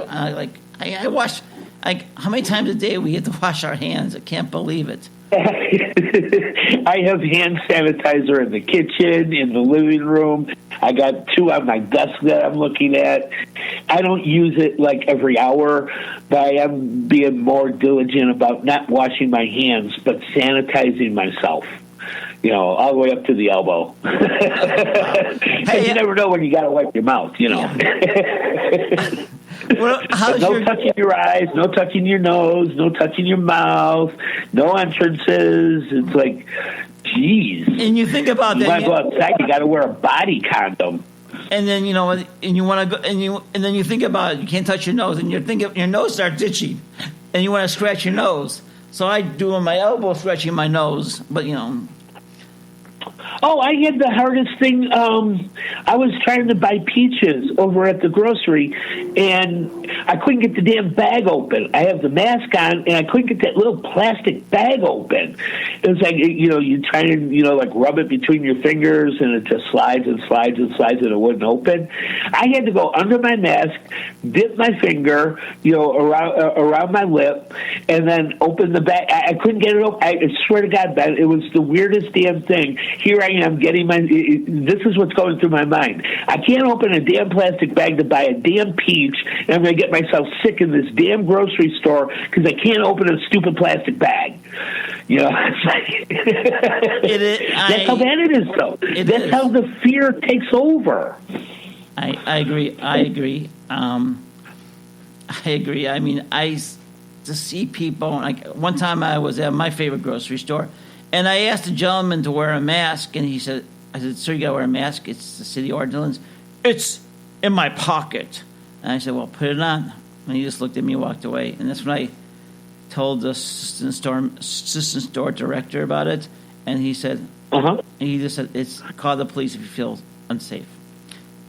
I wash, like, how many times a day we get to wash our hands? I can't believe it. I have hand sanitizer in the kitchen, in the living room. I got 2 on my desk that I'm looking at. I don't use it like every hour, but I am being more diligent about not washing my hands, but sanitizing myself. All the way up to the elbow. Hey, you never know when you got to wipe your mouth, Yeah. Well, no touching your eyes, no touching your nose, no touching your mouth, no entrances. It's like, geez. And you think about that. You want to go outside, you got to wear a body condom. And then and you want to go, and then you think about it. You can't touch your nose, and your nose starts itching, and you want to scratch your nose. So I do on my elbow, scratching my nose, but Oh, I had the hardest thing. I was trying to buy peaches over at the grocery, and I couldn't get the damn bag open. I have the mask on, and I couldn't get that little plastic bag open. It was like, you try to, like rub it between your fingers, and it just slides and slides and slides, and it wouldn't open. I had to go under my mask, dip my finger, around my lip, and then open the bag. I couldn't get it open. I swear to God, Ben, it was the weirdest damn thing. Here I am getting this is what's going through my mind. I can't open a damn plastic bag to buy a damn peach, and I'm going to get myself sick in this damn grocery store because I can't open a stupid plastic bag. It's like, that's how bad it is, though. That's how the fear takes over. I agree. I agree. I mean, to see people, like one time I was at my favorite grocery store, and I asked the gentleman to wear a mask, and I said, sir, you got to wear a mask. It's the city ordinance. It's in my pocket. And I said, well, put it on. And he just looked at me and walked away. And that's when I told the assistant store director about it. And he said, he just said, call the police if you feel unsafe.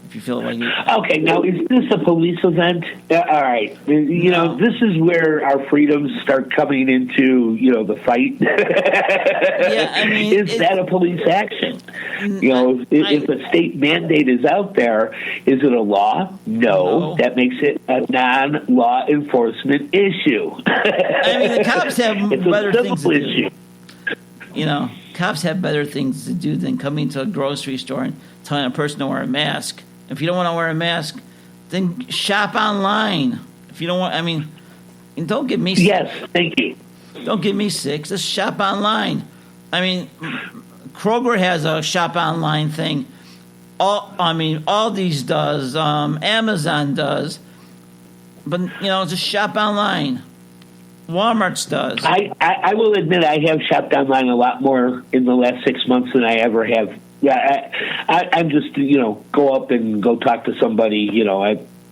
If you feel like Okay, now is this a police event? All right. This is where our freedoms start coming into, the fight. Yeah, I mean, is that a police action? If a state mandate is out there, is it a law? No. That makes it a non-law enforcement issue. I mean, the cops have better things to issue. do. Cops have better things to do than coming to a grocery store and telling a person to wear a mask. If you don't want to wear a mask, then shop online. If you don't want, and don't get me sick. Yes, thank you. Don't get me sick. Just shop online. I mean, Kroger has a shop online thing. Aldi's does. Amazon does. But, just shop online. Walmart's does. I will admit I have shopped online a lot more in the last 6 months than I ever have. Yeah, I'm just, go up and go talk to somebody.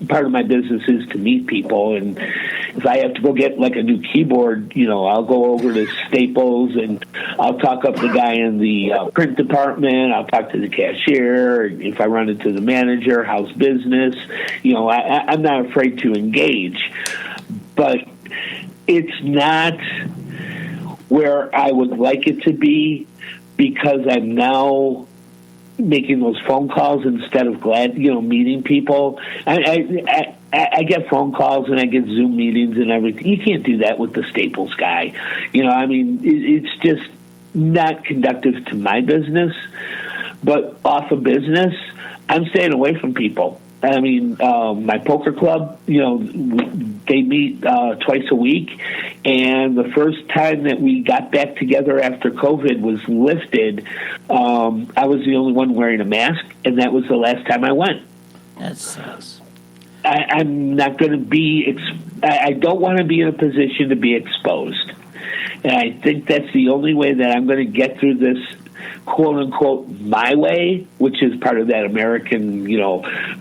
Part of my business is to meet people, and if I have to go get like a new keyboard, I'll go over to Staples and I'll talk up the guy in the print department. I'll talk to the cashier. If I run into the manager, how's business? I'm not afraid to engage, but it's not where I would like it to be because I'm now making those phone calls instead of meeting people. I get phone calls and I get Zoom meetings and everything. You can't do that with the Staples guy. It's just not conducive to my business. But off of business, I'm staying away from people. My poker club, they meet twice a week. And the first time that we got back together after COVID was lifted, I was the only one wearing a mask, and that was the last time I went. That sucks. I'm not going to be, I don't want to be in a position to be exposed. And I think that's the only way that I'm going to get through this quote unquote my way, which is part of that American,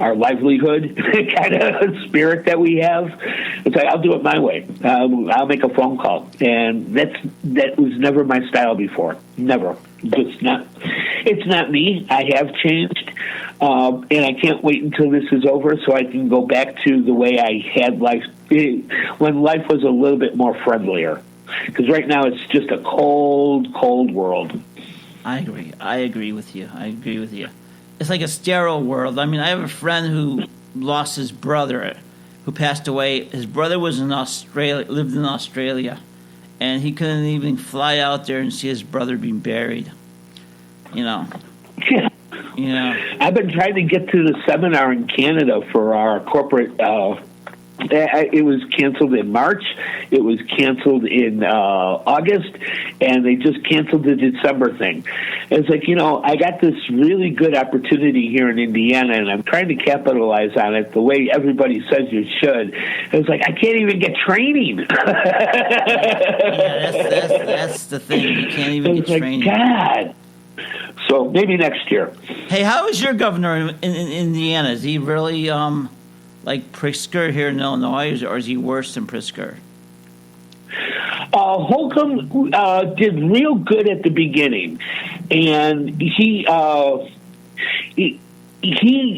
our livelihood kind of spirit that we have. It's like, I'll do it my way. I'll make a phone call. And that was never my style before. Never. It's not me. I have changed. And I can't wait until this is over so I can go back to the way I had life when life was a little bit more friendlier. Because right now it's just a cold, cold world. I agree with you. It's like a sterile world. I have a friend who lost his brother, who passed away. His brother was in Australia, lived in Australia, and he couldn't even fly out there and see his brother being buried. You know. Yeah. Yeah. I've been trying to get to the seminar in Canada for our corporate. It was canceled in March. It was canceled in August, and they just canceled the December thing. It's like, I got this really good opportunity here in Indiana, and I'm trying to capitalize on it the way everybody says you should. It's like I can't even get training. That's the thing. You can't even get training. God. So maybe next year. Hey, how is your governor in Indiana? Is he really like Pritzker here in Illinois, or is he worse than Pritzker? Holcomb did real good at the beginning, and he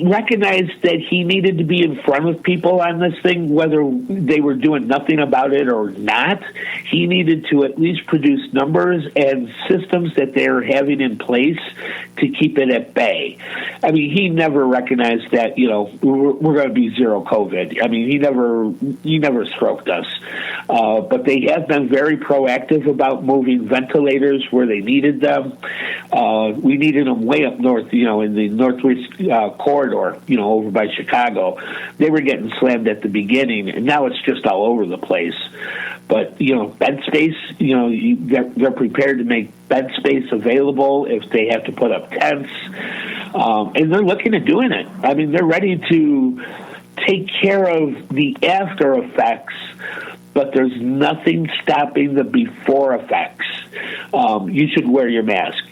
recognized that he needed to be in front of people on this thing, whether they were doing nothing about it or not. He needed to at least produce numbers and systems that they're having in place to keep it at bay. I mean, he never recognized that, we're going to be zero COVID. I mean, he never stroked us. But they have been very proactive about moving ventilators where they needed them. We needed them way up north, in the northwest corridor, over by Chicago. They were getting slammed at the beginning, and now it's just all over the place. But, bed space, they're prepared to make bed space available if they have to put up tents. And they're looking at doing it. I mean, they're ready to take care of the after effects, but there's nothing stopping the before effects. You should wear your mask.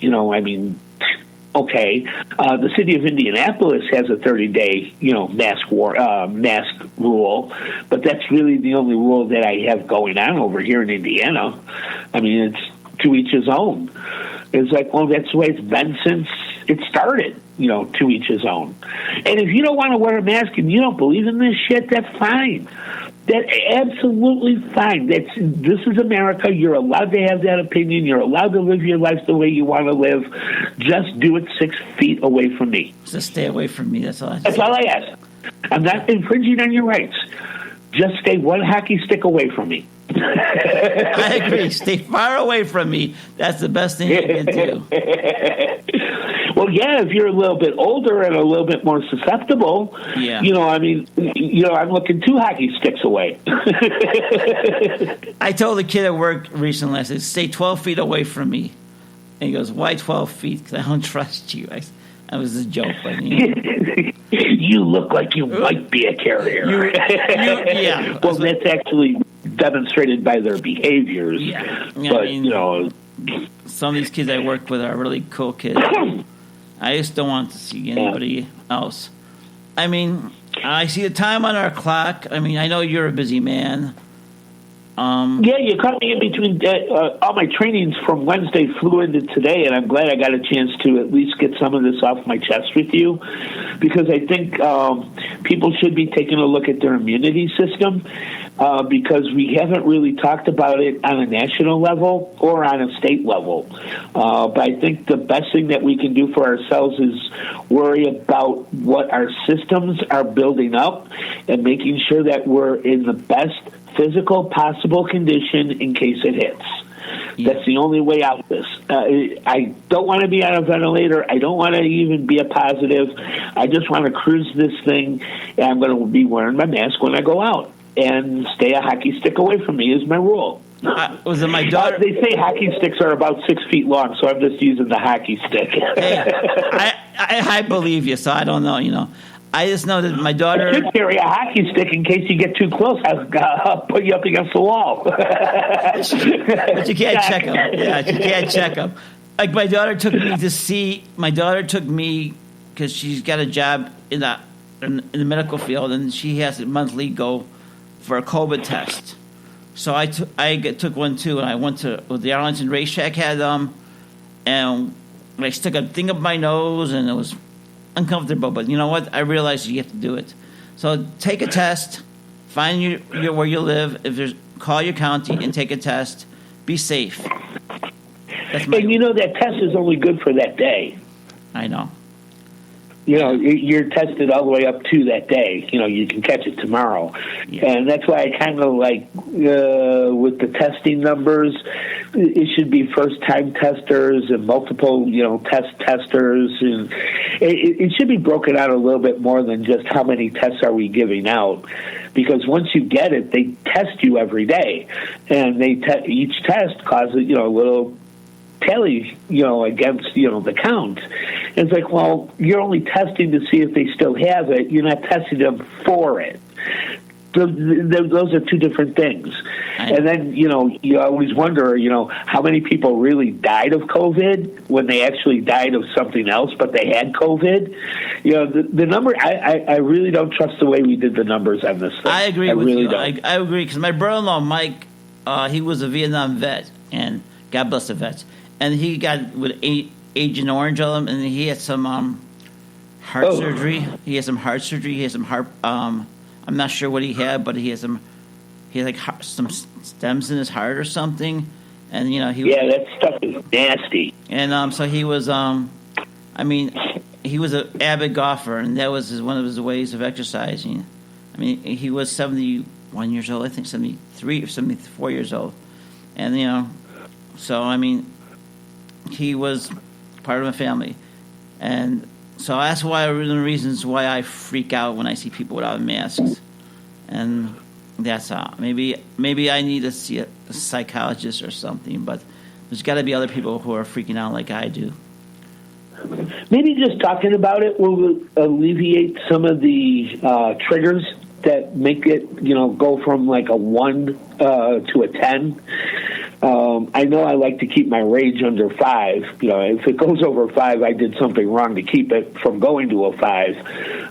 Okay, the city of Indianapolis has a 30-day, mask rule, but that's really the only rule that I have going on over here in Indiana. I mean, it's to each his own. It's like, well, that's the way it's been since it started, to each his own. And if you don't want to wear a mask and you don't believe in this shit, that's fine. That's absolutely fine. This is America. You're allowed to have that opinion. You're allowed to live your life the way you want to live. Just do it 6 feet away from me. Just stay away from me. That's all I say. That's all I ask. I'm not infringing on your rights. Just stay one hockey stick away from me. I agree. Stay far away from me. That's the best thing you can do. Well, yeah, if you're a little bit older and a little bit more susceptible, yeah. I'm looking 2 hockey sticks away. I told a kid at work recently, I said, stay 12 feet away from me. And he goes, why 12 feet? Because I don't trust you. That was a joke. But, You look like you might be a carrier. Yeah. Well, that's actually demonstrated by their behaviors. Yeah. But, some of these kids I work with are really cool kids. I just don't want to see anybody else. I mean, I see the time on our clock. I mean, I know you're a busy man. Yeah, you caught me in between. All my trainings from Wednesday flew into today, and I'm glad I got a chance to at least get some of this off my chest with you, because I think people should be taking a look at their immunity system, because we haven't really talked about it on a national level or on a state level. But I think the best thing that we can do for ourselves is worry about what our systems are building up and making sure that we're in the best physical possible condition in case it hits. Yeah. That's the only way out of this. I don't want to be on a ventilator. I don't want to even be a positive. I just want to cruise this thing, and I'm going to be wearing my mask when I go out. And stay a hockey stick away from me is my rule. Was it my daughter? They say hockey sticks are about 6 feet long, so I'm just using the hockey stick. Hey, I believe you, so I don't know, I just know that my daughter... You should carry a hockey stick in case you get too close. I'll put you up against the wall. But you can't check them. Yeah, you can't check them. Like, my daughter took me because she's got a job in the medical field, and she has to monthly go for a COVID test. So I took one too, and I went to the Arlington Racetrack had them, and I stuck a thing up my nose, and it was uncomfortable. But you know what? I realized you have to do it. So take a test, find your where you live. Call your county and take a test. Be safe. And that test is only good for that day. I know. you're tested all the way up to that day. You can catch it tomorrow. Yeah. And that's why I kind of like, with the testing numbers, it should be first-time testers and multiple, testers. And it should be broken out a little bit more than just how many tests are we giving out. Because once you get it, they test you every day. And each test causes, a little tally, against, the count. And it's like, well, you're only testing to see if they still have it. You're not testing them for it. Those are two different things. And then, you always wonder, how many people really died of COVID when they actually died of something else, but they had COVID. The number, I really don't trust the way we did the numbers on this thing. I agree with really you. Don't. I agree because my brother-in-law, Mike, he was a Vietnam vet, and God bless the vets. And he got with Agent Orange on him, and he had some heart surgery. He had some heart surgery. He had some heart. I'm not sure what he had, but he had some stems in his heart or something. And he that stuff is nasty. And so he was he was an avid golfer, and that was one of his ways of exercising. He was 71 years old, I think 73 or 74 years old, and so he was part of my family, and so that's one of the reasons why I freak out when I see people without masks, and that's all. Maybe I need to see a psychologist or something, but there's got to be other people who are freaking out like I do. Maybe just talking about it will alleviate some of the triggers that make it, go from like a 1 to a 10. I know I like to keep my rage under 5. If it goes over 5, I did something wrong to keep it from going to a 5.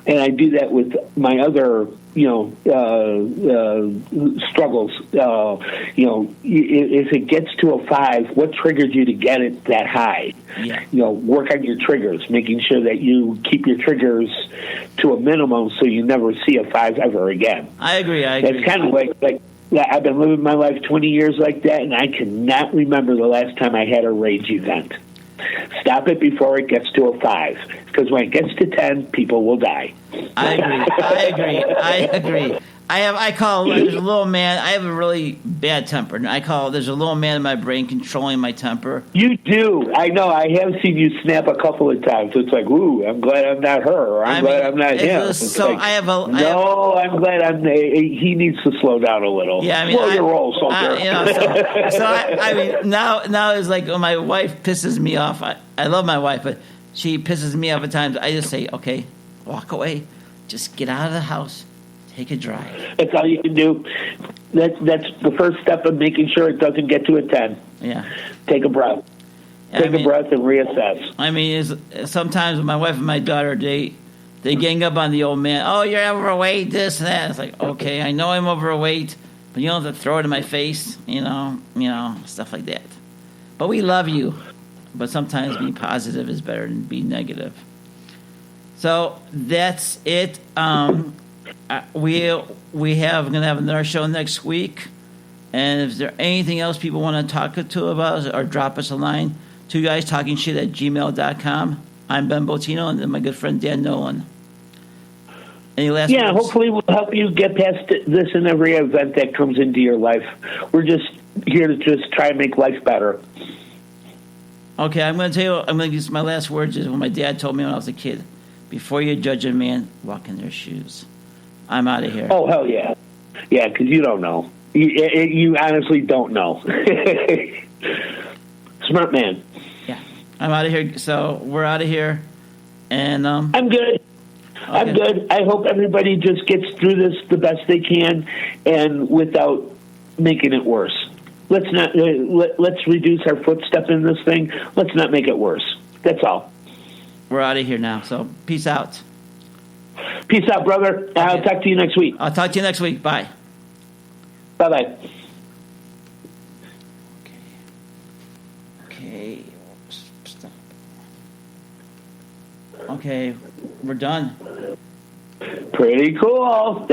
And I do that with my other, struggles. If it gets to a 5, what triggered you to get it that high? Yeah. Work on your triggers, making sure that you keep your triggers to a minimum so you never see a 5 ever again. I agree. That's kind of like I've been living my life 20 years like that, and I cannot remember the last time I had a rage event. Stop it before it gets to a 5, because when it gets to 10, people will die. I agree. There's a little man. I have a really bad temper. There's a little man in my brain controlling my temper. You do. I know. I have seen you snap a couple of times. It's like, ooh, I'm glad I'm not her, or I'm glad I'm not him. I'm glad he needs to slow down a little. Yeah, slow your roll, soldier. Now it's like when my wife pisses me off. I love my wife, but she pisses me off at times. I just say, okay, walk away. Just get out of the house. Take a drive. That's all you can do. That's the first step of making sure it doesn't get to a 10. Yeah. Take a breath. Take a breath and reassess. Sometimes my wife and my daughter, they gang up on the old man. Oh, you're overweight, this and that. It's like, okay, I know I'm overweight, but you don't have to throw it in my face, stuff like that. But we love you. But sometimes being positive is better than being negative. So that's it. We're gonna have another show next week, and if there anything else people want to talk to about or drop us a line, 2guystalkingshit@gmail.com. I'm Ben Botino, and then my good friend Dan Nolan. Any last words? Hopefully we'll help you get past this in every event that comes into your life. We're just here to just try and make life better. Okay, I'm going to use my last words is what my dad told me when I was a kid. Before you judge a man, walk in their shoes. I'm out of here. Oh, hell yeah. Yeah, because you don't know. You honestly don't know. Smart man. Yeah. I'm out of here. So we're out of here. And I'm good. Okay. I'm good. I hope everybody just gets through this the best they can and without making it worse. Let's not. Let's reduce our footstep in this thing. Let's not make it worse. That's all. We're out of here now. So peace out. Peace out, brother. Okay. I'll talk to you next week. I'll talk to you next week. Bye. Bye-bye. Okay. Stop. Okay. We're done. Pretty cool.